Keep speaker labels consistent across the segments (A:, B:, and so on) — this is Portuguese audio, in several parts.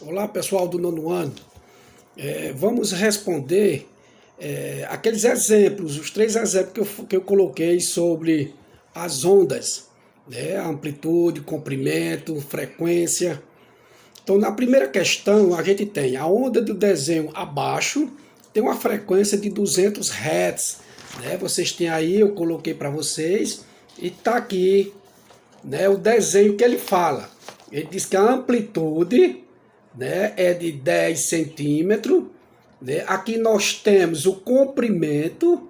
A: Olá pessoal do nono ano, vamos responder aqueles exemplos, os 3 exemplos que eu coloquei sobre as ondas, né? Amplitude, comprimento, frequência. Então na primeira questão a gente tem a onda do desenho abaixo, tem uma frequência de 200 Hz, né? Vocês têm aí, eu coloquei para vocês, e está aqui, né, o desenho que ele fala. Ele diz que a amplitude, né, é de 10 centímetros. Né? Aqui nós temos o comprimento.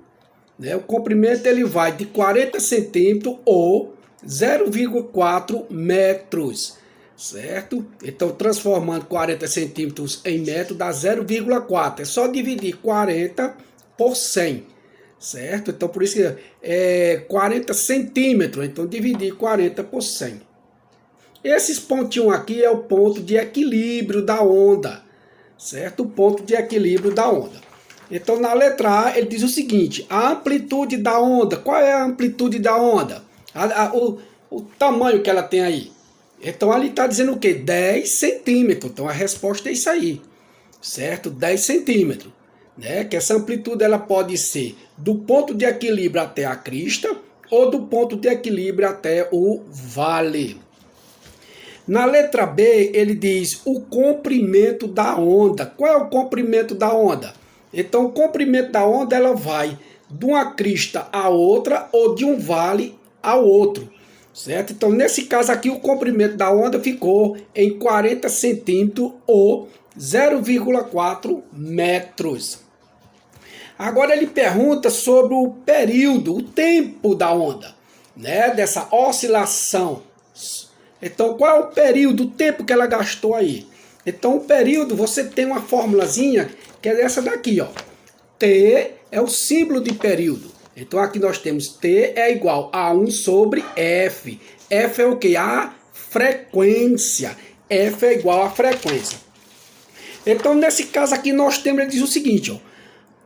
A: Né? O comprimento ele vai de 40 centímetros ou 0,4 metros. Certo? Então, transformando 40 centímetros em metro dá 0,4. É só dividir 40 por 100. Certo? Então, por isso que é 40 centímetros. Então, dividir 40 por 100. Esses pontinhos aqui é o ponto de equilíbrio da onda, certo? O ponto de equilíbrio da onda. Então, na letra A, ele diz o seguinte: a amplitude da onda. Qual é a amplitude da onda? O tamanho que ela tem aí. Então, ali está dizendo o quê? 10 centímetros. Então, a resposta é isso aí, certo? 10 centímetros. Né? Que essa amplitude ela pode ser do ponto de equilíbrio até a crista ou do ponto de equilíbrio até o vale. Na letra B, ele diz o comprimento da onda. Qual é o comprimento da onda? Então, o comprimento da onda ela vai de uma crista a outra ou de um vale ao outro. Certo? Então, nesse caso aqui, o comprimento da onda ficou em 40 centímetros ou 0,4 metros. Agora ele pergunta sobre o período, o tempo da onda, né? Dessa oscilação. Então, qual é o período, o tempo que ela gastou aí? Então, o período, você tem uma formulazinha que é essa daqui, ó. T é o símbolo de período. Então, aqui nós temos T é igual a 1 sobre F. F é o quê? A frequência. F é igual a frequência. Então, nesse caso aqui, nós temos, ele diz o seguinte, ó.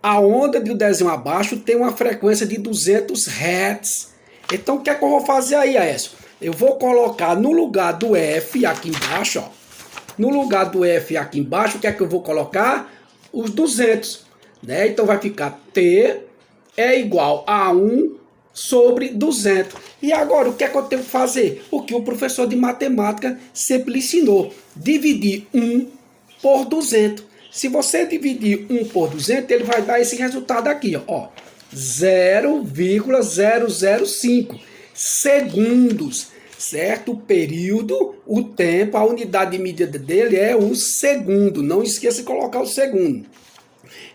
A: A onda do desenho abaixo tem uma frequência de 200 Hz. Então, o que é que eu vou fazer aí, Aécio? Eu vou colocar no lugar do F aqui embaixo, ó. No lugar do F aqui embaixo, o que é que eu vou colocar? Os 200, né? Então vai ficar T é igual a 1 sobre 200. E agora, o que é que eu tenho que fazer? O que o professor de matemática sempre lhe ensinou. Dividir 1 por 200. Se você dividir 1 por 200, ele vai dar esse resultado aqui, ó. 0,005 segundos, certo? O período, o tempo, a unidade de medida dele é o segundo. Não esqueça de colocar o segundo.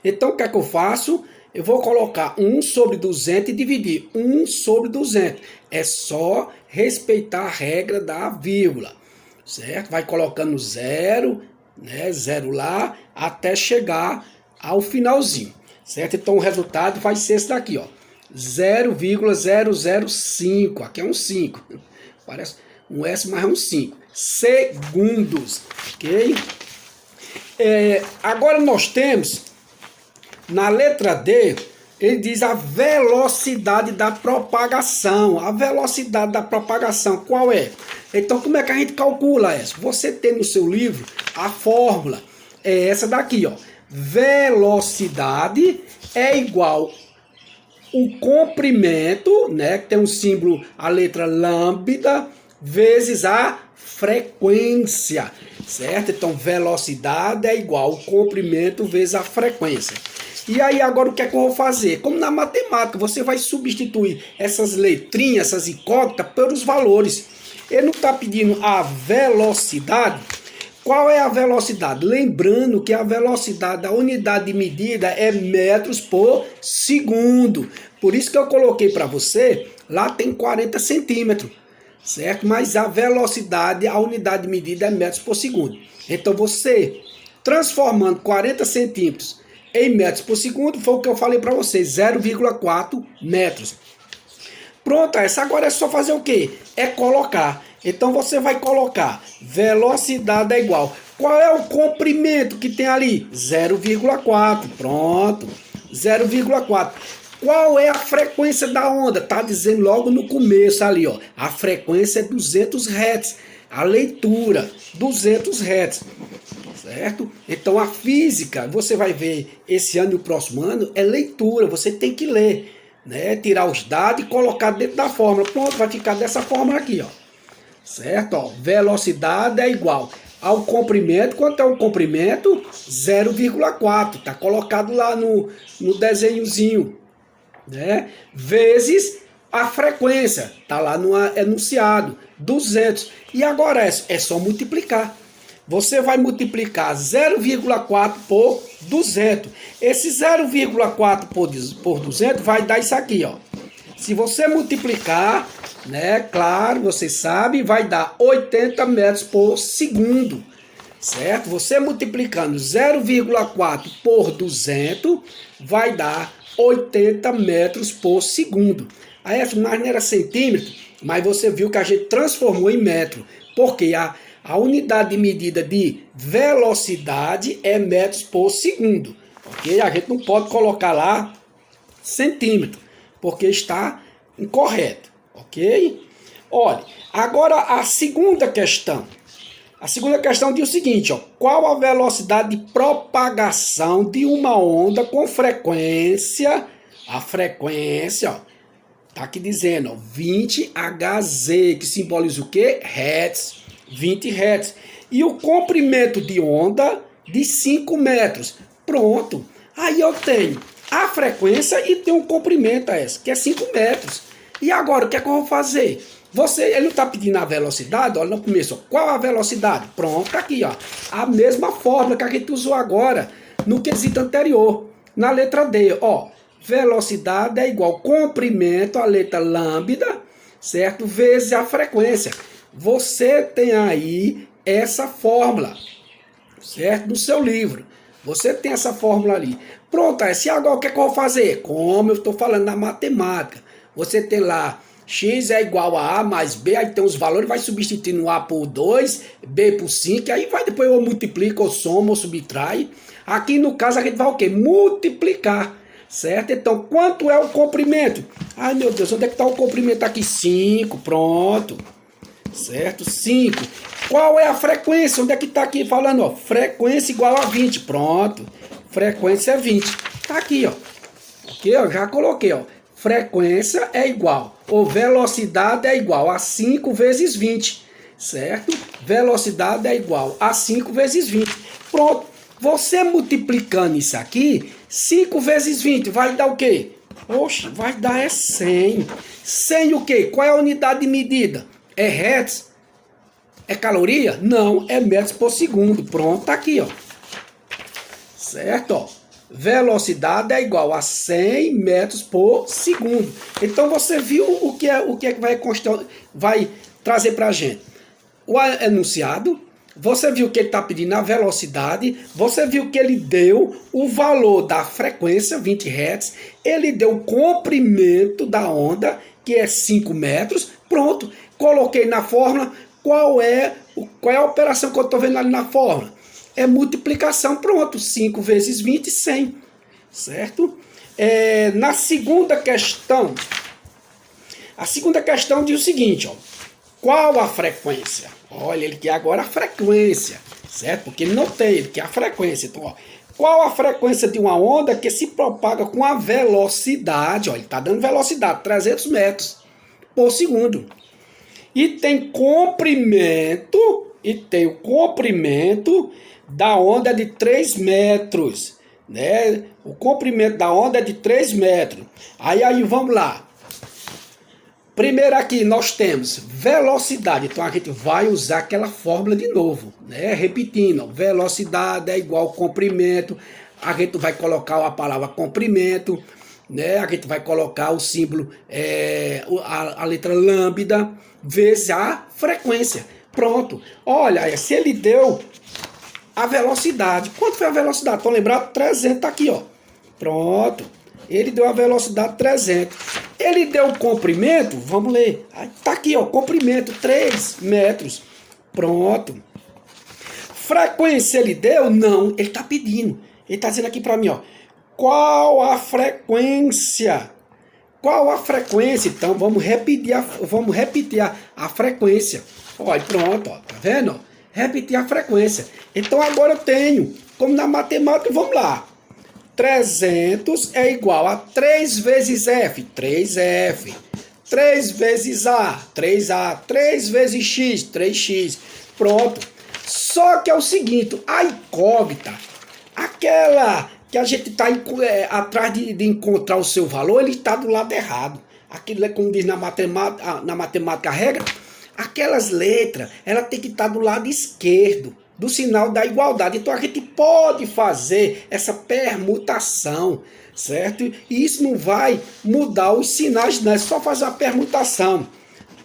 A: Então, o que é que eu faço? Eu vou colocar 1 sobre 200 e dividir 1 sobre 200. É só respeitar a regra da vírgula, certo? Vai colocando 0, né? 0 lá, até chegar ao finalzinho, certo? Então, o resultado vai ser esse daqui, ó. 0,005, aqui é um 5, parece um S, mas é um 5 segundos, ok? Agora nós temos, na letra D, ele diz a velocidade da propagação. A velocidade da propagação, qual é? Então, como é que a gente calcula essa? Você tem no seu livro a fórmula, é essa daqui, ó. Velocidade é igual o comprimento, né, que tem um símbolo, a letra lambda, vezes a frequência, certo? Então, velocidade é igual o comprimento vezes a frequência. E aí, agora o que é que eu vou fazer? Como na matemática, você vai substituir essas letrinhas, essas incógnitas, pelos valores. Ele não está pedindo a velocidade. Qual é a velocidade? Lembrando que a velocidade, a unidade de medida é metros por segundo. Por isso que eu coloquei para você, lá tem 40 centímetros, certo? Mas a velocidade, a unidade de medida é metros por segundo. Então você, transformando 40 centímetros em metros por segundo, foi o que eu falei para você, 0,4 metros. Pronto, essa agora é só fazer o quê? É colocar. Então você vai colocar velocidade é igual. Qual é o comprimento que tem ali? 0,4. Pronto. 0,4. Qual é a frequência da onda? Tá dizendo logo no começo ali, ó. A frequência é 200 Hz. A leitura, 200 Hz. certo? Então a física, você vai ver esse ano e o próximo ano, é leitura, você tem que ler, né? Tirar os dados e colocar dentro da fórmula. Pronto, vai ficar dessa fórmula aqui, ó. Certo? Ó, velocidade é igual ao comprimento. Quanto é o comprimento? 0,4. Está colocado lá no desenhozinho, né? Vezes a frequência. Está lá no enunciado. 200. E agora é só multiplicar. Você vai multiplicar 0,4 por 200. Esse 0,4 por 200 vai dar isso aqui, ó. Se você multiplicar, né, claro, você sabe, vai dar 80 metros por segundo, certo? Você multiplicando 0,4 por 200, vai dar 80 metros por segundo. Aí, mas não era centímetro, mas você viu que a gente transformou em metro, porque a unidade de medida de velocidade é metros por segundo, ok? A gente não pode colocar lá centímetro, porque está incorreto, ok? Olha, agora a segunda questão. A segunda questão diz o seguinte, ó. Qual a velocidade de propagação de uma onda com frequência? A frequência, ó, tá aqui dizendo, ó, 20 Hz, que simboliza o quê? Hertz, 20 Hz. E o comprimento de onda de 5 metros. Pronto. Aí eu tenho a frequência e tem um comprimento essa, que é 5 metros. E agora, o que é que eu vou fazer? Ele não está pedindo a velocidade, olha no começo, ó, qual a velocidade? Pronto, tá aqui, ó, a mesma fórmula que a gente usou agora no quesito anterior, na letra D, ó, velocidade é igual comprimento, a letra lambda, certo? Vezes a frequência. Você tem aí essa fórmula, certo? No seu livro. Você tem essa fórmula ali. Pronto, se agora o que é que eu vou fazer? Como eu estou falando na matemática. Você tem lá, x é igual a mais b, aí tem os valores, vai substituindo a por 2, b por 5, aí vai depois eu multiplico, ou somo, ou subtrai. Aqui no caso a gente vai o quê? Multiplicar, certo? Então, quanto é o comprimento? Ai meu Deus, onde é que está o comprimento aqui? 5, pronto. Certo? 5. Qual é a frequência? Onde é que está aqui falando? Ó, frequência igual a 20. Pronto. Frequência é 20. Está aqui, ó. Ok? Eu já coloquei, ó. Frequência é igual, ou velocidade é igual a 5 vezes 20. Certo? Velocidade é igual a 5 vezes 20. Pronto. Você multiplicando isso aqui, 5 vezes 20 vai dar o quê? Oxe, vai dar 100. 100 o quê? Qual é a unidade de medida? É hertz? É caloria? Não, é metros por segundo. Pronto, tá aqui, ó. Certo, ó. Velocidade é igual a 100 metros por segundo. Então você viu o que é que vai trazer pra gente? O enunciado, você viu que ele está pedindo a velocidade, você viu que ele deu o valor da frequência, 20 Hz, ele deu o comprimento da onda, que é 5 metros, pronto. Coloquei na fórmula, qual é a operação que eu estou vendo ali na fórmula? É multiplicação, pronto, 5 vezes 20, 100, certo? Na segunda questão, a segunda questão diz o seguinte, ó, qual a frequência? Olha, ele quer agora a frequência, certo? Porque ele não tem, ele quer a frequência. Então, ó, qual a frequência de uma onda que se propaga com a velocidade? Ó, ele está dando velocidade, 300 metros por segundo. E tem comprimento, o comprimento da onda de 3 metros, né? O comprimento da onda é de 3 metros. Aí vamos lá. Primeiro aqui nós temos velocidade, então a gente vai usar aquela fórmula de novo, né? Repetindo, velocidade é igual ao comprimento, a gente vai colocar a palavra comprimento, né? A gente vai colocar o símbolo, a letra lambda, vezes a frequência. Pronto, olha, se ele deu a velocidade, quanto foi a velocidade? Estão lembrados? 300 tá aqui, ó. Pronto, ele deu a velocidade 300. Ele deu o comprimento, vamos ler. Tá aqui, ó, comprimento 3 metros. Pronto. Frequência ele deu? Não, ele tá pedindo. Ele tá dizendo aqui para mim, ó, qual a frequência? Qual a frequência? Então vamos repetir a frequência. Olha, pronto, ó, tá vendo? repetir a frequência. Então agora eu tenho, como na matemática, vamos lá. 300 é igual a 3 vezes F, 3F. 3 vezes A, 3A. 3 vezes X, 3X. Pronto. Só que é o seguinte, a incógnita, aquela que a gente está atrás de encontrar o seu valor, ele está do lado errado. Aquilo é como diz na matemática a regra, aquelas letras, ela tem que estar do lado esquerdo, do sinal da igualdade. Então a gente pode fazer essa permutação, certo? E isso não vai mudar os sinais, não, é só fazer a permutação.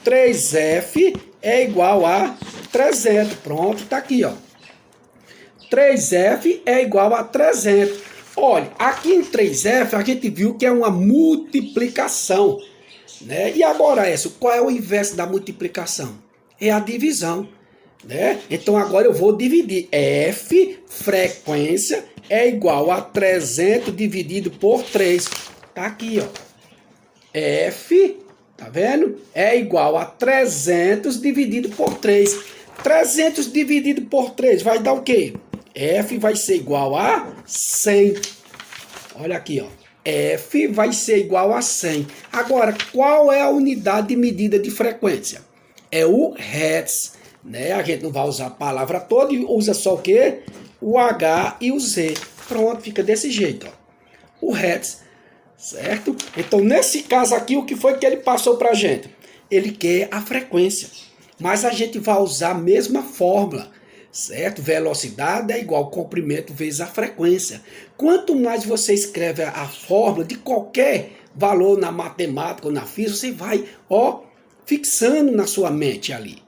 A: 3F é igual a 300. Pronto, tá aqui, ó. 3F é igual a 300. Olha, aqui em 3F a gente viu que é uma multiplicação, né? E agora, qual é o inverso da multiplicação? É a divisão, né? Então agora eu vou dividir. F, frequência, é igual a 300 dividido por 3. Tá aqui, ó. F, tá vendo? É igual a 300 dividido por 3. 300 dividido por 3 vai dar o quê? F vai ser igual a 100. Olha aqui, ó. F vai ser igual a 100. Agora, qual é a unidade de medida de frequência? É o Hertz, né? A gente não vai usar a palavra toda e usa só o quê? O H e o Z. Pronto, fica desse jeito, ó. O Hertz, certo? Então, nesse caso aqui, o que foi que ele passou pra gente? Ele quer a frequência, mas a gente vai usar a mesma fórmula, certo? Velocidade é igual comprimento vezes a frequência. Quanto mais você escreve a fórmula de qualquer valor na matemática ou na física, você vai, ó, fixando na sua mente ali,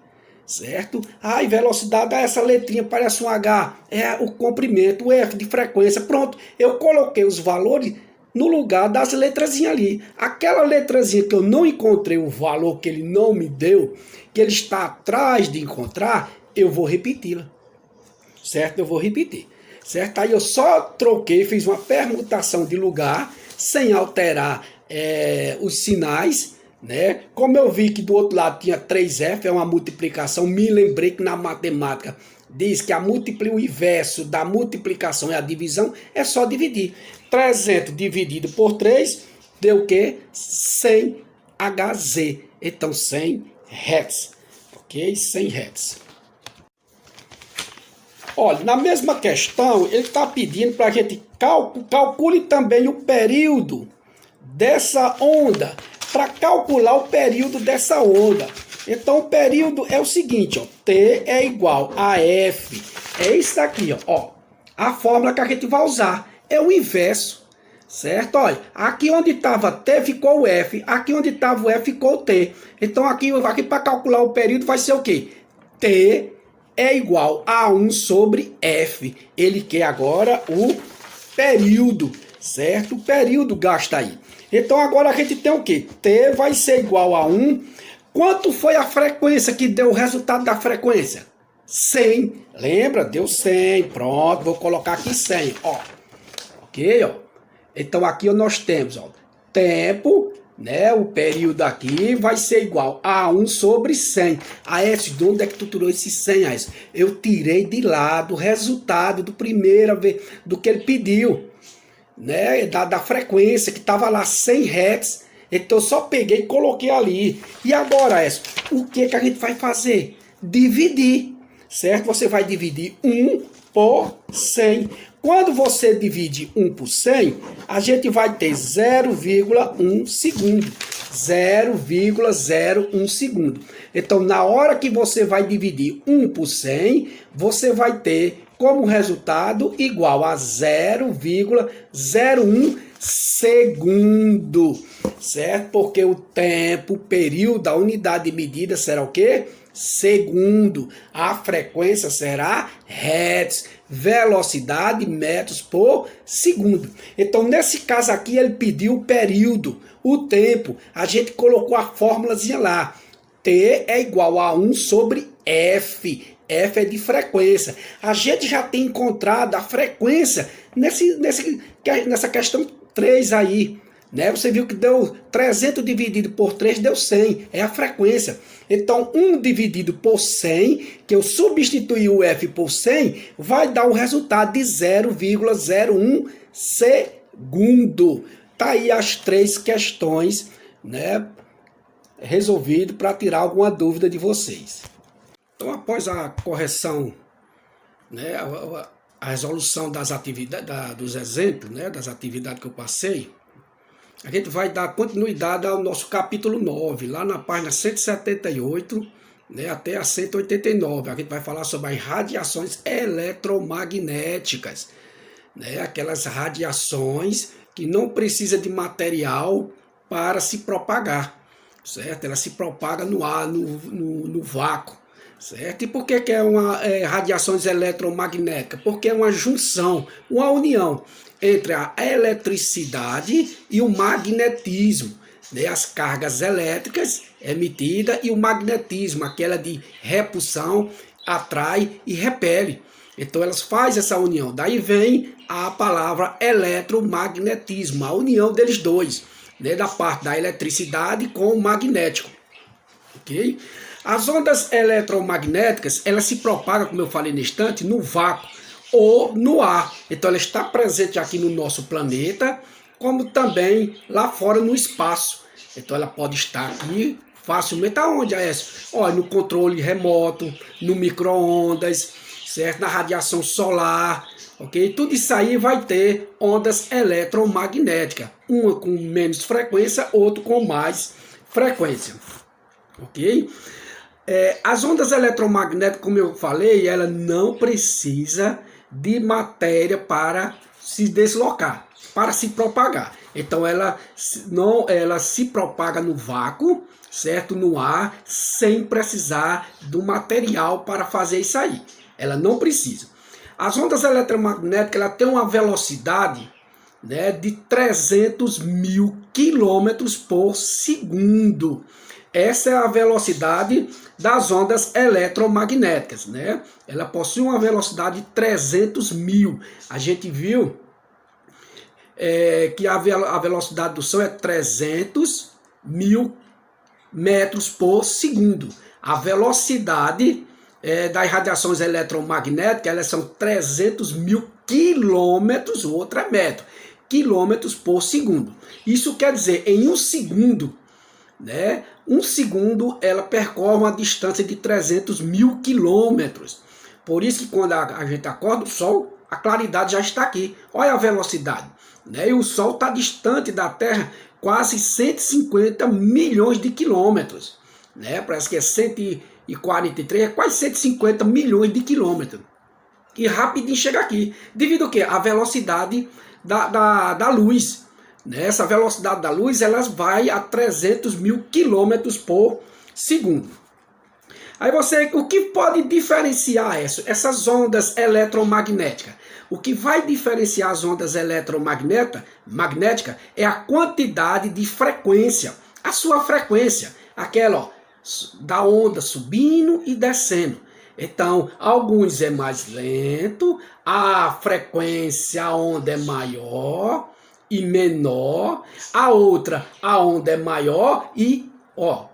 A: certo? E velocidade, essa letrinha parece um H, é o comprimento, o F de frequência. Pronto, eu coloquei os valores no lugar das letrazinhas ali. Aquela letrazinha que eu não encontrei o valor que ele não me deu, que ele está atrás de encontrar, eu vou repeti-la. Certo? Eu vou repetir. Certo? Aí eu só troquei, fiz uma permutação de lugar, sem alterar os sinais, né? Como eu vi que do outro lado tinha 3F, é uma multiplicação, me lembrei que na matemática diz que o inverso da multiplicação é a divisão, é só dividir. 300 dividido por 3 deu o quê? 100 Hz. Então 100 Hz. Ok? 100 Hz. Olha, na mesma questão, ele está pedindo para a gente calcule também o período dessa onda, para calcular o período dessa onda. Então, o período é o seguinte, ó, T é igual a F. É isso aqui, ó, a fórmula que a gente vai usar. É o inverso, certo? Olha, aqui onde estava T ficou o F, aqui onde estava o F ficou o T. Então, aqui para calcular o período vai ser o quê? T é igual a 1 sobre F. Ele quer agora o período, certo? O período gasta aí. Então agora a gente tem o quê? T vai ser igual a 1. Quanto foi a frequência que deu o resultado da frequência? 100. Lembra? Deu 100. Pronto, vou colocar aqui 100. Ó. Ok? Ó. Então aqui nós temos, ó, tempo, né? O período aqui vai ser igual a 1 sobre 100. De onde é que tu tirou esse 100, Aécio? Eu tirei de lá do resultado do primeiro, do que ele pediu, né? Da frequência, que estava lá 100 Hz. Então eu só peguei e coloquei ali. E agora, Aécio, o que a gente vai fazer? Dividir, certo? Você vai dividir 1 por 100. Quando você divide 1 por 100, a gente vai ter 0,1 segundo. 0,01 segundo. Então, na hora que você vai dividir 1 por 100, você vai ter como resultado igual a 0,01 segundo. Certo? Porque o tempo, o período, a unidade de medida será o quê? Segundo. A frequência será Hertz. Velocidade, metros por segundo. Então, nesse caso aqui, ele pediu o período, o tempo. A gente colocou a fórmulazinha lá. T é igual a 1 sobre F. F é de frequência. A gente já tem encontrado a frequência nessa questão 3 aí, né? Você viu que deu 300 dividido por 3 deu 100, é a frequência. Então, 1 dividido por 100, que eu substituí o F por 100, vai dar o resultado de 0,01 segundo. Tá aí as 3 questões, né, resolvido para tirar alguma dúvida de vocês. Então, após a correção, né, a resolução das atividades, dos exemplos, né, das atividades que eu passei, a gente vai dar continuidade ao nosso capítulo 9, lá na página 178, né, até a 189. A gente vai falar sobre as radiações eletromagnéticas, né, aquelas radiações que não precisam de material para se propagar, certo? Ela se propaga no ar, no vácuo, certo? E por que é uma radiações eletromagnéticas? Porque é uma junção, uma união entre a eletricidade e o magnetismo, né? As cargas elétricas emitidas e o magnetismo, aquela de repulsão, atrai e repele. Então elas fazem essa união. Daí vem a palavra eletromagnetismo, a união deles dois, né? Da parte da eletricidade com o magnético. Ok? As ondas eletromagnéticas, elas se propagam, como eu falei no instante, no vácuo ou no ar. Então ela está presente aqui no nosso planeta, como também lá fora no espaço. Então ela pode estar aqui facilmente. Aonde é essa? Olha, no controle remoto, no micro-ondas, certo? Na radiação solar, ok? Tudo isso aí vai ter ondas eletromagnéticas. Uma com menos frequência, outra com mais frequência, ok? As ondas eletromagnéticas, como eu falei, ela não precisa de matéria para se deslocar, para se propagar. Então ela se propaga no vácuo, certo? No ar, sem precisar do material para fazer isso aí. Ela não precisa. As ondas eletromagnéticas, ela tem uma velocidade, né, de 300 mil quilômetros por segundo. Essa é a velocidade das ondas eletromagnéticas, né? Ela possui uma velocidade de 300 mil. A gente viu que a velocidade do som é 300 mil metros por segundo. A velocidade das radiações eletromagnéticas, elas são 300 mil quilômetros, outra é metro, quilômetros por segundo. Isso quer dizer, em um segundo, né? Um segundo ela percorre uma distância de 300 mil quilômetros. Por isso que quando a gente acorda, o Sol, a claridade já está aqui. Olha a velocidade, né? E o Sol está distante da Terra quase 150 milhões de quilômetros, né? Parece que é 143, é quase 150 milhões de quilômetros. E rapidinho chega aqui. Devido ao quê? A velocidade da luz. Essa velocidade da luz, ela vai a 300 mil quilômetros por segundo. Aí o que pode diferenciar essas ondas eletromagnéticas? O que vai diferenciar as ondas eletromagnéticas é a quantidade de frequência, a sua frequência, aquela da onda subindo e descendo. Então, alguns é mais lento, a frequência, a onda é maior e menor, a onda é maior e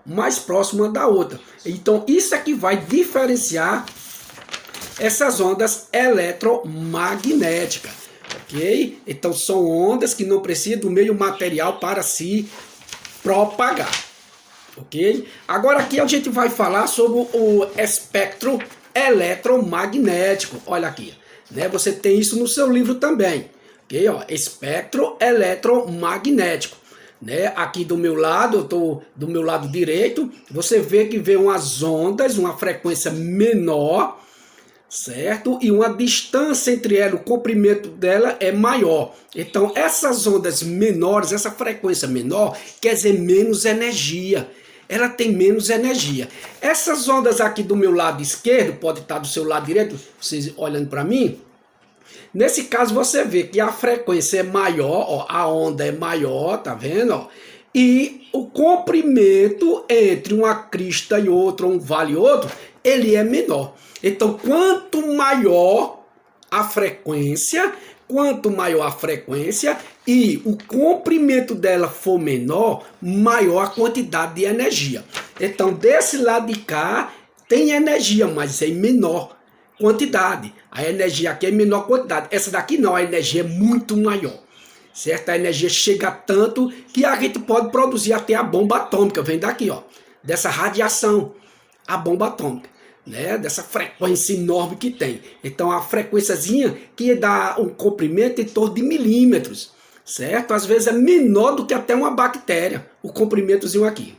A: mais próxima da outra. Então isso é que vai diferenciar essas ondas eletromagnéticas, ok? Então são ondas que não precisam do meio material para se propagar, ok? Agora aqui a gente vai falar sobre o espectro eletromagnético. Olha aqui, né? Você tem isso no seu livro também. Okay, espectro eletromagnético, né? Aqui do meu lado, eu estou do meu lado direito, você vê que vê umas ondas, uma frequência menor, certo? E uma distância entre ela, o comprimento dela é maior. Então essas ondas menores, essa frequência menor, quer dizer menos energia. Ela tem menos energia. Essas ondas aqui do meu lado esquerdo, pode estar do seu lado direito, vocês olhando para mim. Nesse caso você vê que a frequência é maior, a onda é maior, tá vendo? E o comprimento entre uma crista e outra, um vale e outro, ele é menor. Então quanto maior a frequência, quanto maior a frequência e o comprimento dela for menor, maior a quantidade de energia. Então, desse lado de cá, tem energia, mas é em menor quantidade. A energia aqui é em menor quantidade. Essa daqui não, a energia é muito maior. Certo? A energia chega tanto que a gente pode produzir até a bomba atômica. Vem daqui, ó, dessa radiação, a bomba atômica, né? Dessa frequência enorme que tem. Então, a frequênciazinha que dá um comprimento em torno de milímetros, certo? Às vezes é menor do que até uma bactéria, o comprimentozinho aqui.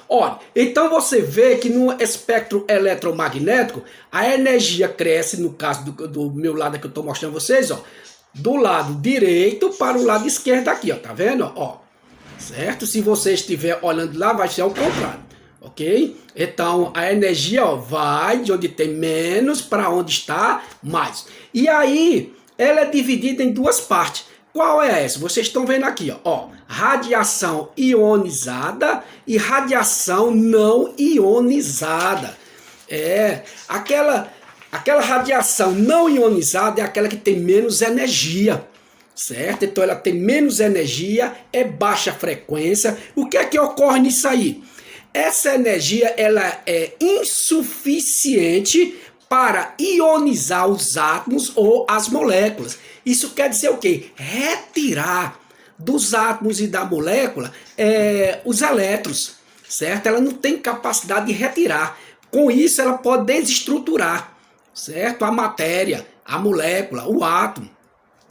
A: Olha, então você vê que no espectro eletromagnético, a energia cresce, no caso do meu lado que eu estou mostrando a vocês, ó, do lado direito para o lado esquerdo aqui, ó, tá vendo? Ó, certo? Se você estiver olhando lá, vai ser ao contrário, ok? Então, a energia, ó, vai de onde tem menos para onde está mais. E aí, ela é dividida em duas partes. Qual é essa? Vocês estão vendo aqui, ó, radiação ionizada e radiação não ionizada. Aquela radiação não ionizada é aquela que tem menos energia, certo? Então ela tem menos energia, é baixa frequência. O que é que ocorre nisso aí? Essa energia ela é insuficiente para ionizar os átomos ou as moléculas. Isso quer dizer o quê? Retirar dos átomos e da molécula os elétrons, certo? Ela não tem capacidade de retirar. Com isso, ela pode desestruturar, certo? A matéria, a molécula, o átomo.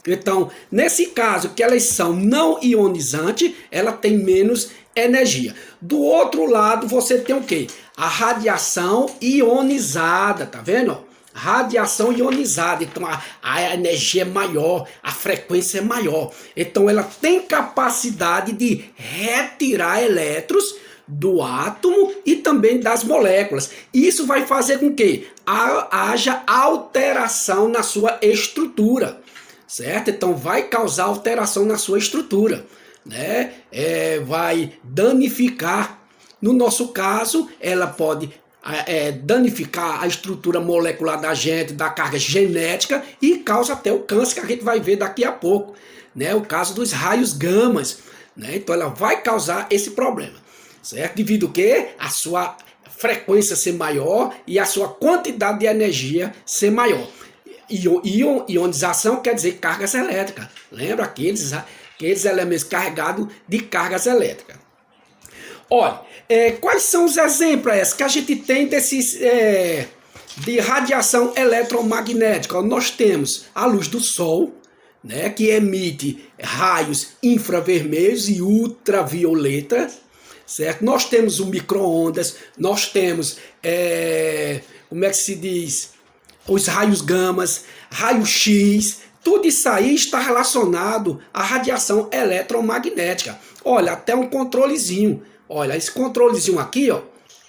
A: Então, nesse caso, que elas são não ionizantes, ela tem menos energia. Do outro lado, você tem o quê? A radiação ionizada, tá vendo? Radiação ionizada, então a energia é maior, a frequência é maior. Então ela tem capacidade de retirar elétrons do átomo e também das moléculas. Isso vai fazer com que haja alteração na sua estrutura, certo? Então vai causar alteração na sua estrutura, né? Vai danificar. No nosso caso, ela pode danificar a estrutura molecular da gente, da carga genética e causa até o câncer que a gente vai ver daqui a pouco, né? O caso dos raios gamas, né? Então ela vai causar esse problema, certo? Devido ao que a sua frequência ser maior e a sua quantidade de energia ser maior. Ionização quer dizer cargas elétricas. Lembra aqueles elementos carregados de cargas elétricas. Olha, quais são os exemplos que a gente tem desses de radiação eletromagnética? Nós temos a luz do sol, né, que emite raios infravermelhos e ultravioletas, certo? Nós temos o micro-ondas, nós temos, como é que se diz? Os raios gamas, raio-x, tudo isso aí está relacionado à radiação eletromagnética. Olha, até um controlezinho. Olha, esse controlezinho aqui, ó.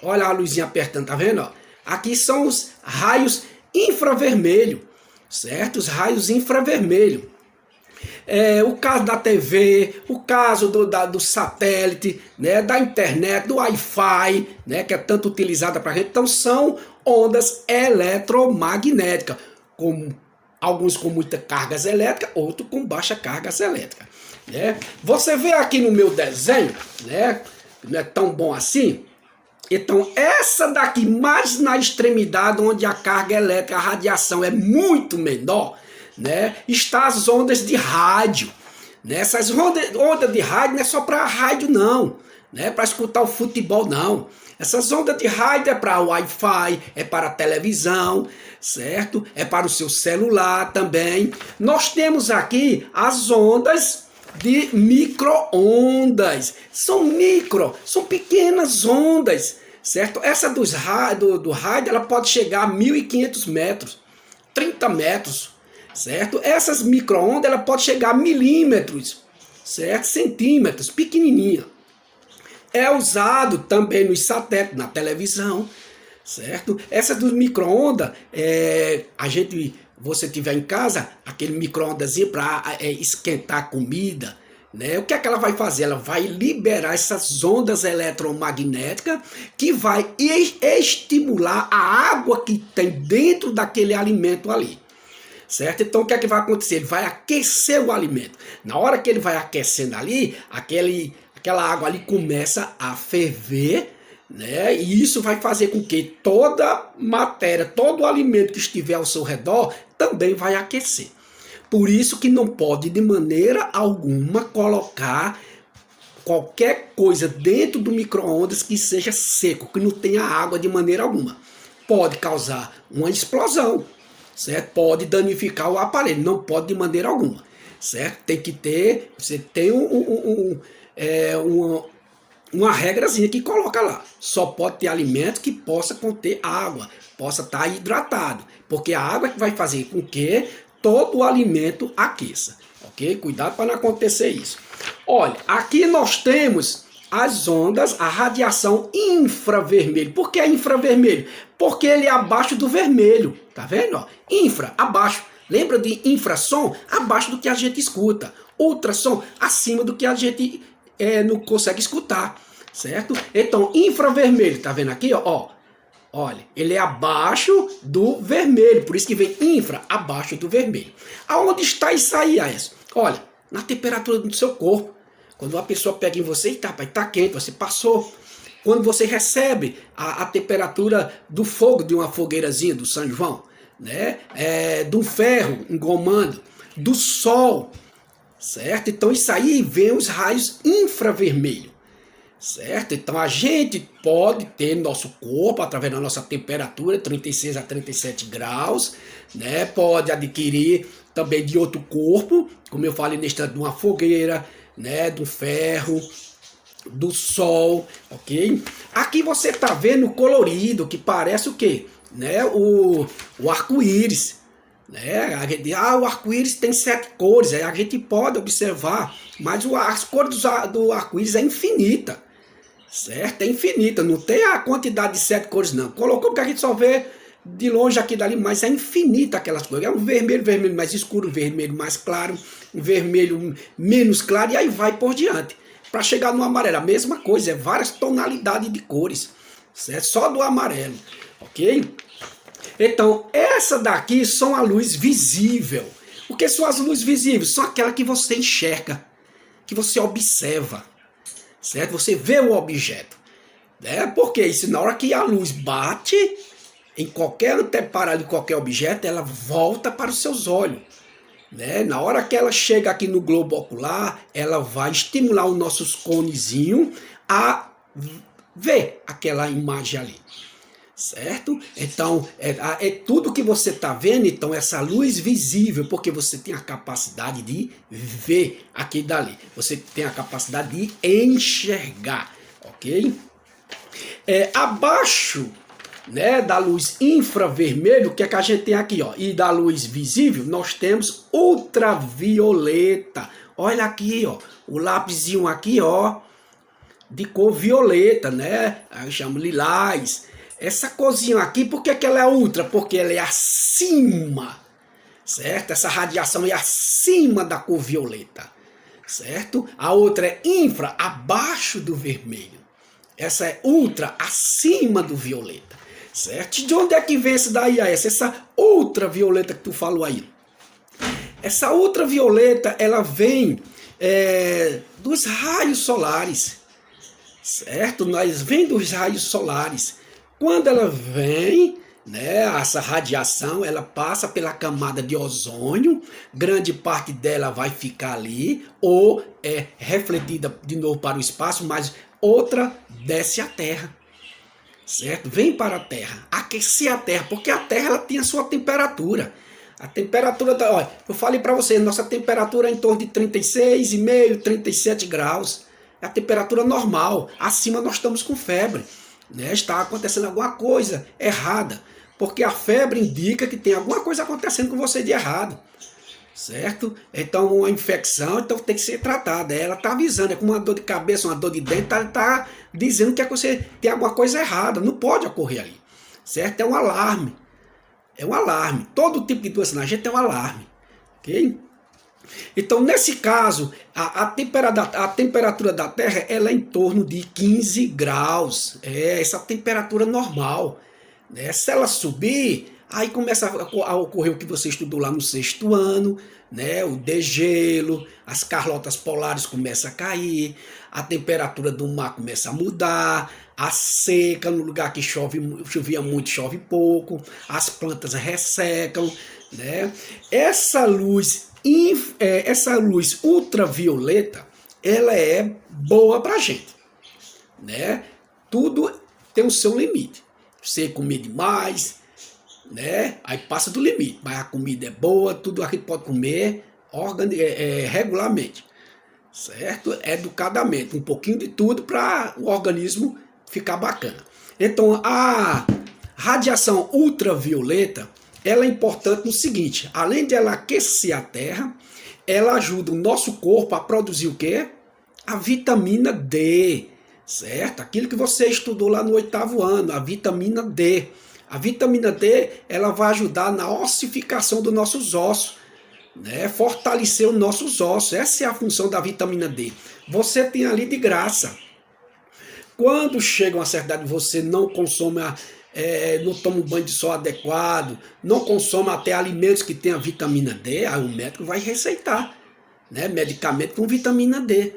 A: Olha a luzinha apertando, tá vendo? Ó? Aqui são os raios infravermelho, certo? Os raios infravermelho. O caso da TV, o caso do satélite, né? Da internet, do Wi-Fi, né? Que é tanto utilizada para a gente. Então são ondas eletromagnéticas, alguns com muita carga elétrica, outros com baixa carga elétrica, né? Você vê aqui no meu desenho, né? Não é tão bom assim. Então essa daqui mais na extremidade, onde a carga elétrica, a radiação é muito menor, né, está as ondas de rádio, né? Essas ondas de rádio não é só para rádio não, né, para escutar o futebol não. Essas ondas de rádio é para Wi-Fi, é para televisão, certo? É para o seu celular também. Nós temos aqui as ondas de micro-ondas. São pequenas ondas, certo? Essa do rádio, ela pode chegar a 1.500 metros, 30 metros, certo? Essas micro-ondas, ela pode chegar a milímetros, certo? Centímetros, pequenininha. É usado também nos satélites, na televisão, certo? Essa dos micro-ondas, você tiver em casa, aquele micro-ondazinho para esquentar a comida, né? O que é que ela vai fazer? Ela vai liberar essas ondas eletromagnéticas que vai estimular a água que tem dentro daquele alimento ali, certo? Então o que é que vai acontecer? Ele vai aquecer o alimento. Na hora que ele vai aquecendo ali, aquela água ali começa a ferver, né? E isso vai fazer com que toda matéria, todo o alimento que estiver ao seu redor também vai aquecer. Por isso que não pode de maneira alguma colocar qualquer coisa dentro do micro-ondas que seja seco, que não tenha água de maneira alguma. Pode causar uma explosão, certo? Pode danificar o aparelho, não pode de maneira alguma, certo? Tem que ter, você tem uma regrazinha que coloca lá. Só pode ter alimento que possa conter água, possa estar hidratado, porque a água é que vai fazer com que todo o alimento aqueça, ok? Cuidado para não acontecer isso. Olha, aqui nós temos as ondas, a radiação infravermelho. Por que infravermelho? Porque ele é abaixo do vermelho, tá vendo? Ó, infra, abaixo. Lembra de infrassom? Abaixo do que a gente escuta. Ultrassom, acima do que a gente não consegue escutar, certo? Então, infravermelho, tá vendo aqui, ó? Olha, ele é abaixo do vermelho, por isso que vem infra, abaixo do vermelho. Aonde está isso aí, Aécio? Olha, na temperatura do seu corpo. Quando uma pessoa pega em você e tá quente, você passou. Quando você recebe a temperatura do fogo de uma fogueirazinha do São João, né? Do ferro engomando, do sol, certo? Então isso aí vem os raios infravermelhos. Certo? Então a gente pode ter no nosso corpo, através da nossa temperatura, 36 a 37 graus, né? Pode adquirir também de outro corpo, como eu falei neste de uma fogueira, né? Do ferro, do sol, ok? Aqui você está vendo colorido, que parece o quê? Né? O arco-íris. Né? O arco-íris tem 7 cores, a gente pode observar, mas as cores do arco-íris é infinita. Certo? É infinita, não tem a quantidade de 7 cores não. Colocou porque a gente só vê de longe aqui dali, mas é infinita aquelas cores. É um vermelho, vermelho mais escuro, um vermelho mais claro, um vermelho menos claro e aí vai por diante. Para chegar no amarelo, a mesma coisa, é várias tonalidades de cores, certo? Só do amarelo, ok? Então, essa daqui são a luz visível. O que são as luzes visíveis? São aquelas que você enxerga, que você observa. Certo? Você vê o objeto. Né? Porque isso, na hora que a luz bate em qualquer anteparo de qualquer objeto, ela volta para os seus olhos. Né? Na hora que ela chega aqui no globo ocular, ela vai estimular os nossos conezinhos a ver aquela imagem ali. Certo? Então, é tudo que você está vendo, então, essa luz visível, porque você tem a capacidade de ver aqui e dali. Você tem a capacidade de enxergar, ok? Abaixo, né, da luz infravermelho, o que é que a gente tem aqui, ó? E da luz visível, nós temos ultravioleta. Olha aqui, ó, o lápisinho aqui, ó, de cor violeta, né? Eu chamo lilás. Essa corzinha aqui, por que ela é ultra? Porque ela é acima, certo? Essa radiação é acima da cor violeta, certo? A outra é infra, abaixo do vermelho. Essa é ultra, acima do violeta, certo? De onde é que vem esse daí, essa ultravioleta que tu falou aí? Essa ultravioleta, ela vem dos raios solares, certo? Nós vem dos raios solares. Quando ela vem, né, essa radiação, ela passa pela camada de ozônio, grande parte dela vai ficar ali, ou é refletida de novo para o espaço, mas outra desce à Terra, certo? Vem para a Terra, aquecer a Terra, porque a Terra ela tem a sua temperatura. A temperatura, olha, eu falei para vocês, nossa temperatura é em torno de 36,5, 37 graus. É a temperatura normal, acima nós estamos com febre. Né, está acontecendo alguma coisa errada, porque a febre indica que tem alguma coisa acontecendo com você de errado, certo? Então uma infecção, então tem que ser tratada. Ela está avisando, é como uma dor de cabeça, uma dor de dente, está dizendo que você tem alguma coisa errada, não pode ocorrer ali, certo? É um alarme, todo tipo de doença na gente é um alarme, ok? Então, nesse caso, a temperatura da Terra ela é em torno de 15 graus. É essa temperatura normal. Né? Se ela subir, Aí começa a ocorrer o que você estudou lá no sexto ano, né? O degelo, as calotas polares começam a cair, a temperatura do mar começa a mudar, a seca no lugar que chovia muito, chove pouco, as plantas ressecam, né? Essa luz ultravioleta, ela é boa para a gente, né? Tudo tem o seu limite. Você comer demais, né? Aí passa do limite, mas a comida é boa, tudo aqui pode comer regularmente, certo? Educadamente, um pouquinho de tudo para o organismo ficar bacana. Então, a radiação ultravioleta, ela é importante no seguinte, além de ela aquecer a Terra, ela ajuda o nosso corpo a produzir o quê? A vitamina D, certo? Aquilo que você estudou lá no 8º ano, a vitamina D. A vitamina D, ela vai ajudar na ossificação dos nossos ossos, né? Fortalecer os nossos ossos. Essa é a função da vitamina D. Você tem ali de graça. Quando chega uma certa idade, você não consome, não toma um banho de sol adequado, não consome até alimentos que tenham vitamina D, aí o médico vai receitar, né? Medicamento com vitamina D.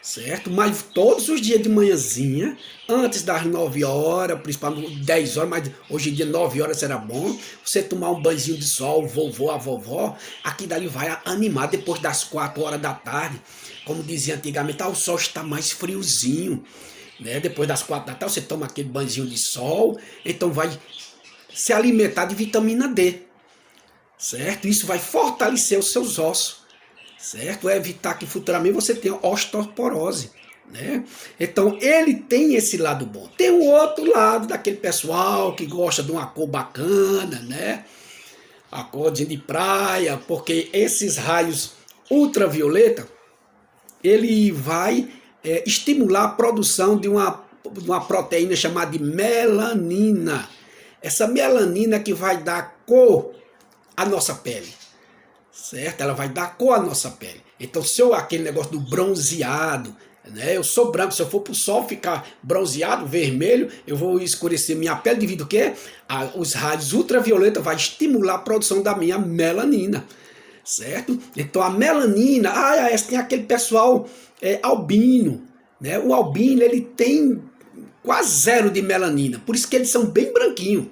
A: Certo? Mas todos os dias de manhãzinha, antes das 9 horas, principalmente 10 horas, mas hoje em dia 9 horas será bom, você tomar um banhozinho de sol, o vovô, a vovó, aqui dali vai animar depois das 4 horas da tarde. Como dizia antigamente, o sol está mais friozinho, né? Depois das 4 da tarde você toma aquele banhozinho de sol, então vai se alimentar de vitamina D, certo? Isso vai fortalecer os seus ossos, certo? É evitar que futuramente você tenha osteoporose, né? Então ele tem esse lado bom. Tem um outro lado daquele pessoal que gosta de uma cor bacana, né? A cor de praia, porque esses raios ultravioleta, ele vai estimular a produção de uma proteína chamada de melanina. Essa melanina que vai dar cor à nossa pele, certo? Ela vai dar cor à nossa pele. Então, se eu, aquele negócio do bronzeado, né? Eu sou branco, se eu for pro sol ficar bronzeado, vermelho, eu vou escurecer minha pele devido ao quê? Os raios ultravioleta vai estimular a produção da minha melanina, certo? Então, a melanina, tem aquele pessoal albino, né? O albino, ele tem quase zero de melanina, por isso que eles são bem branquinhos.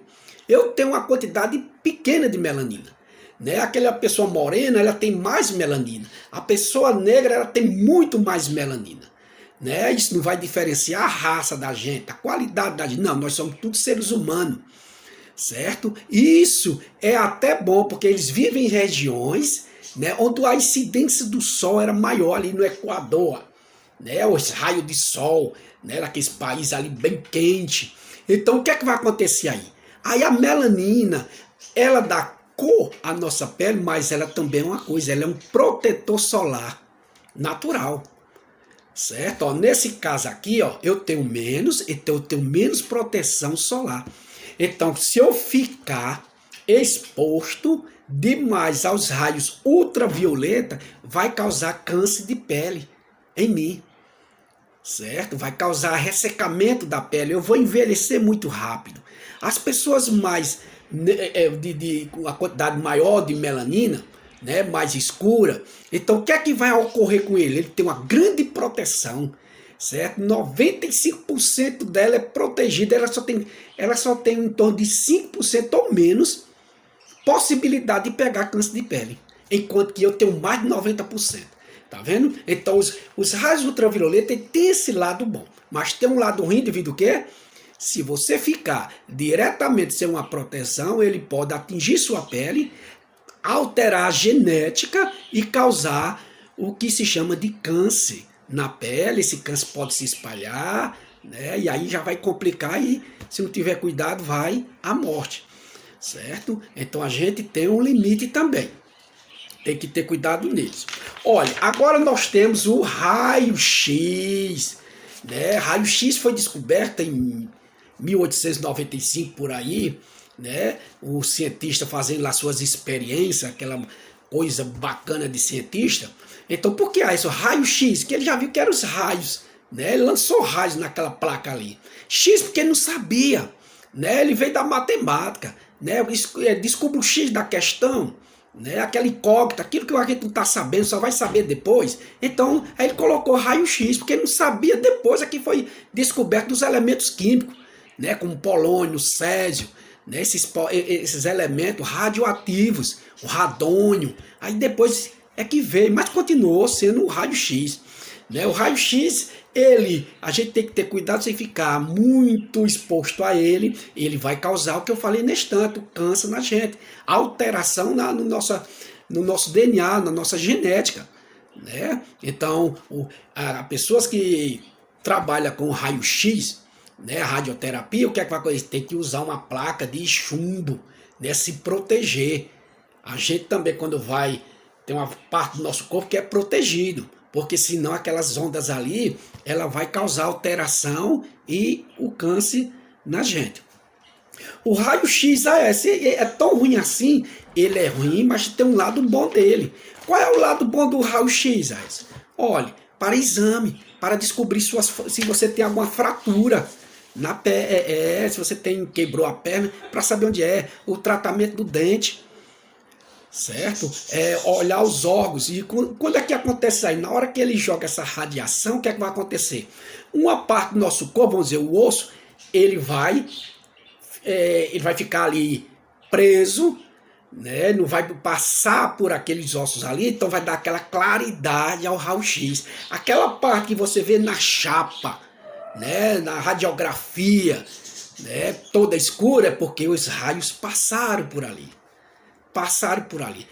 A: Eu tenho uma quantidade pequena de melanina, né? Aquela pessoa morena, ela tem mais melanina. A pessoa negra, ela tem muito mais melanina, né? Isso não vai diferenciar a raça da gente, a qualidade da gente. Não, nós somos todos seres humanos, certo? E isso é até bom, porque eles vivem em regiões, né, onde a incidência do sol era maior, ali no Equador, né? Os raios de sol, né, naqueles países ali bem quente. Então, o que é que vai acontecer aí? Aí a melanina, ela dá cor à nossa pele, mas ela também é uma coisa, ela é um protetor solar natural, certo? Ó, nesse caso aqui, ó, eu tenho menos proteção solar. Então, se eu ficar exposto demais aos raios ultravioleta, vai causar câncer de pele em mim, certo? Vai causar ressecamento da pele, eu vou envelhecer muito rápido. As pessoas mais com a quantidade maior de melanina, né, mais escura, então o que é que vai ocorrer com ele? Ele tem uma grande proteção, certo? 95% dela é protegida, ela só tem em torno de 5% ou menos possibilidade de pegar câncer de pele, enquanto que eu tenho mais de 90%. Tá vendo? Então os raios ultravioleta têm esse lado bom, mas tem um lado ruim devido ao quê? Se você ficar diretamente sem uma proteção, ele pode atingir sua pele, alterar a genética e causar o que se chama de câncer na pele. Esse câncer pode se espalhar, né? E aí já vai complicar e, se não tiver cuidado, vai à morte, certo? Então a gente tem um limite também. Tem que ter cuidado nisso. Olha, agora nós temos o raio-x, né? Raio-x foi descoberto em 1895 por aí, né? O cientista fazendo lá suas experiências, aquela coisa bacana de cientista. Então, por que há isso? Raio-x, que ele já viu que eram os raios, né? Ele lançou raios naquela placa ali. X porque ele não sabia, né? Ele veio da matemática, né? Descubra o X da questão, né? Aquela incógnita, aquilo que a gente não está sabendo, só vai saber depois. Então, aí ele colocou raio-x, porque ele não sabia depois, aqui foi descoberto dos elementos químicos, né? Como polônio, césio, né? Esses elementos radioativos, o radônio. Aí depois é que veio, mas continuou sendo o raio-x. Né? O raio-x, a gente tem que ter cuidado sem ficar muito exposto a ele. Ele vai causar o que eu falei nesse instante, o câncer na gente, alteração no nosso DNA, na nossa genética. Né? Então, pessoas que trabalham com raio-x, né, radioterapia, o que é que vai acontecer? Tem que usar uma placa de chumbo, né, se proteger. A gente também, quando vai, tem uma parte do nosso corpo que é protegido, porque senão aquelas ondas ali, ela vai causar alteração e o câncer na gente. O raio-x é tão ruim assim, ele é ruim, mas tem um lado bom dele. Qual é o lado bom do raio-x? Olha, para exame, para descobrir se você tem alguma fratura na se você quebrou a perna, para saber onde é, o tratamento do dente, certo? Olhar os órgãos. E quando é que acontece isso aí? Na hora que ele joga essa radiação, o que é que vai acontecer? Uma parte do nosso corpo, vamos dizer, o osso, ele vai ficar ali preso, né? Não vai passar por aqueles ossos ali, então vai dar aquela claridade ao raio-x. Aquela parte que você vê na chapa, né? Na radiografia, né? Toda escura, é porque os raios passaram por ali.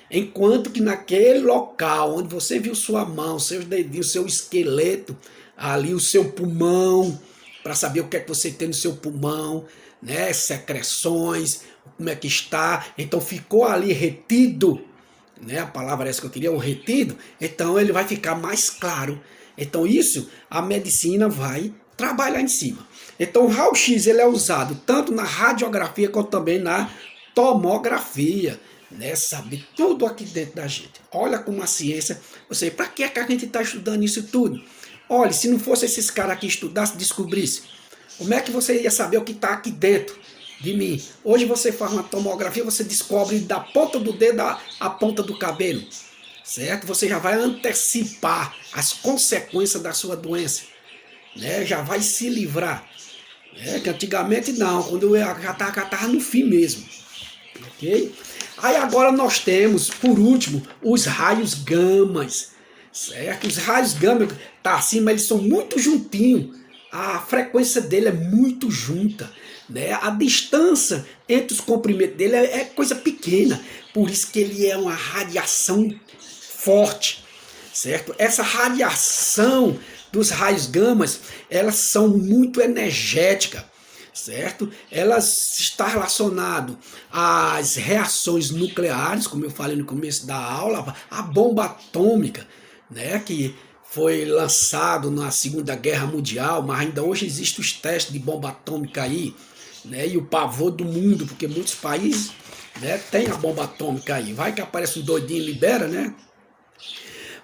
A: Enquanto que naquele local onde você viu sua mão, seus dedinhos, seu esqueleto, ali o seu pulmão, para saber o que é que você tem no seu pulmão, né? Secreções, como é que está. Então ficou ali retido, né? A palavra essa que eu queria, o retido. Então ele vai ficar mais claro. Então isso a medicina vai trabalhar em cima. Então o raio-x ele é usado tanto na radiografia quanto também na tomografia, né? Saber tudo aqui dentro da gente. Olha como a ciência, você, para que é que a gente está estudando isso tudo? Olha, se não fosse esses caras aqui estudassem, descobrissem, como é que você ia saber o que está aqui dentro de mim? Hoje você faz uma tomografia, você descobre da ponta do dedo à ponta do cabelo, certo? Você já vai antecipar as consequências da sua doença, né? Já vai se livrar. Que antigamente não, quando eu já estava no fim mesmo. Ok? Aí agora nós temos, por último, os raios gamas. Certo? Os raios gama tá acima, eles são muito juntinhos. A frequência dele é muito junta, né? A distância entre os comprimentos dele é coisa pequena. Por isso que ele é uma radiação forte, certo? Essa radiação dos raios gamas, elas são muito energéticas, certo? Elas estão relacionadas às reações nucleares, como eu falei no começo da aula, a bomba atômica, né, que foi lançado na Segunda Guerra Mundial, mas ainda hoje existem os testes de bomba atômica aí, né, e o pavor do mundo, porque muitos países, né, têm a bomba atômica aí. Vai que aparece um doidinho e libera, né?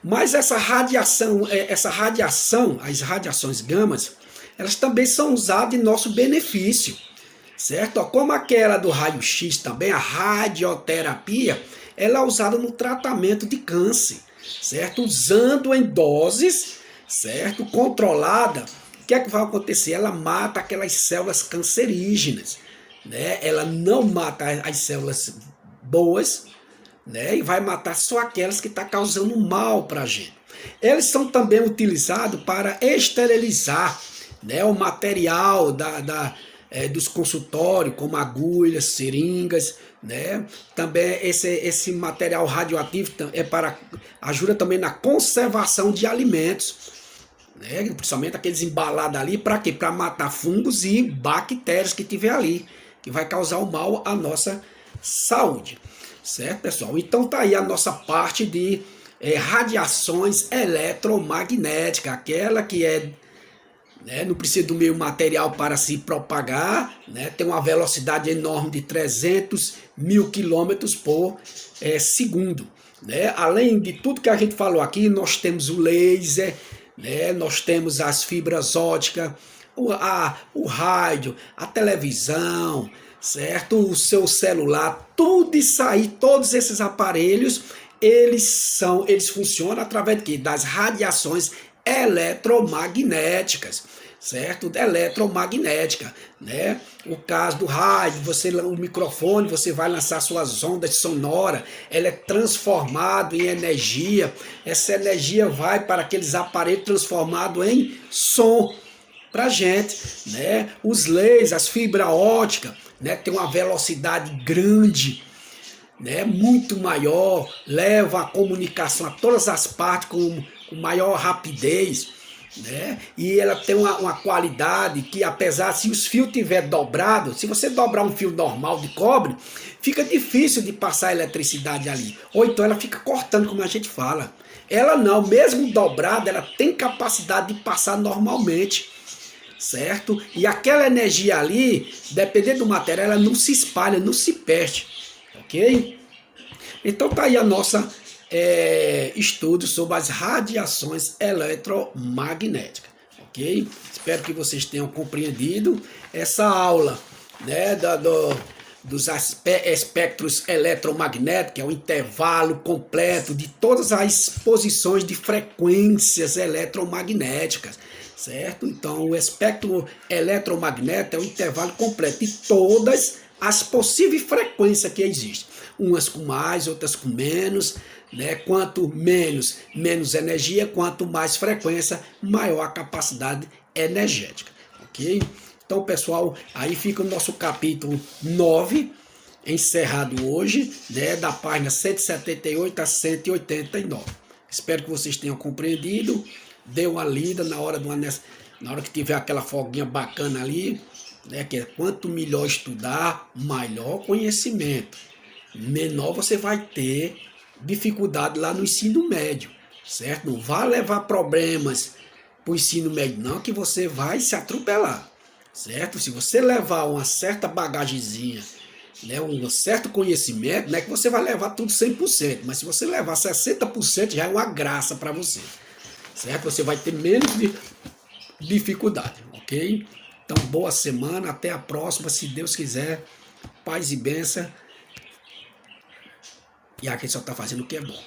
A: Mas essa radiação, as radiações gamas, elas também são usadas em nosso benefício, certo? Como aquela do raio-x também, a radioterapia, ela é usada no tratamento de câncer, certo? Usando em doses, certo? Controlada, o que é que vai acontecer? Ela mata aquelas células cancerígenas, né? Ela não mata as células boas, né? E vai matar só aquelas que estão causando mal para a gente. Eles são também utilizados para esterilizar, né, o material dos consultórios, como agulhas, seringas, né? Também esse material radioativo ajuda também na conservação de alimentos, né? Principalmente aqueles embalados ali, para quê? Para matar fungos e bactérias que tiver ali, que vai causar o mal à nossa saúde, certo, pessoal? Então tá aí a nossa parte de radiações eletromagnéticas, aquela que não precisa do meio material para se propagar, né? Tem uma velocidade enorme de 300 mil quilômetros por segundo. Né? Além de tudo que a gente falou aqui, nós temos o laser, né? Nós temos as fibras óticas, o rádio, a televisão, certo? O seu celular, tudo isso aí, todos esses aparelhos, eles funcionam através de quê? Das radiações eletromagnéticas, certo? Eletromagnética, né? O caso do rádio, o microfone, você vai lançar suas ondas sonoras, ela é transformado em energia, essa energia vai para aqueles aparelhos transformados em som para gente, né? Os lasers, as fibra ótica, né? Tem uma velocidade grande, né, muito maior, leva a comunicação a todas as partes com maior rapidez, né, e ela tem uma qualidade que, apesar, se os fios tiver dobrado, se você dobrar um fio normal de cobre, fica difícil de passar a eletricidade ali, ou então ela fica cortando, como a gente fala. Ela não, mesmo dobrada, ela tem capacidade de passar normalmente, certo? E aquela energia ali, dependendo do material, ela não se espalha, não se perde, ok? Então tá aí a nossa estudo sobre as radiações eletromagnéticas, ok? Espero que vocês tenham compreendido essa aula, né, dos espectros eletromagnéticos, que é o intervalo completo de todas as posições de frequências eletromagnéticas, certo? Então, o espectro eletromagnético é o intervalo completo de todas as possíveis frequências que existem. Umas com mais, outras com menos, né? Quanto menos energia, quanto mais frequência, maior a capacidade energética, ok? Então, pessoal, aí fica o nosso capítulo 9, encerrado hoje, né, da página 178 a 189. Espero que vocês tenham compreendido. Dê uma lida na hora que tiver aquela folguinha bacana ali, né, que é quanto melhor estudar, maior conhecimento. Menor você vai ter dificuldade lá no ensino médio, certo? Não vai levar problemas para o ensino médio não, que você vai se atropelar, certo? Se você levar uma certa bagagemzinha, né, um certo conhecimento, não é que você vai levar tudo 100%, mas se você levar 60% já é uma graça para você, certo? Você vai ter menos dificuldade, ok? Então, boa semana, até a próxima, se Deus quiser, paz e bênção. E aqui só está fazendo o que é bom.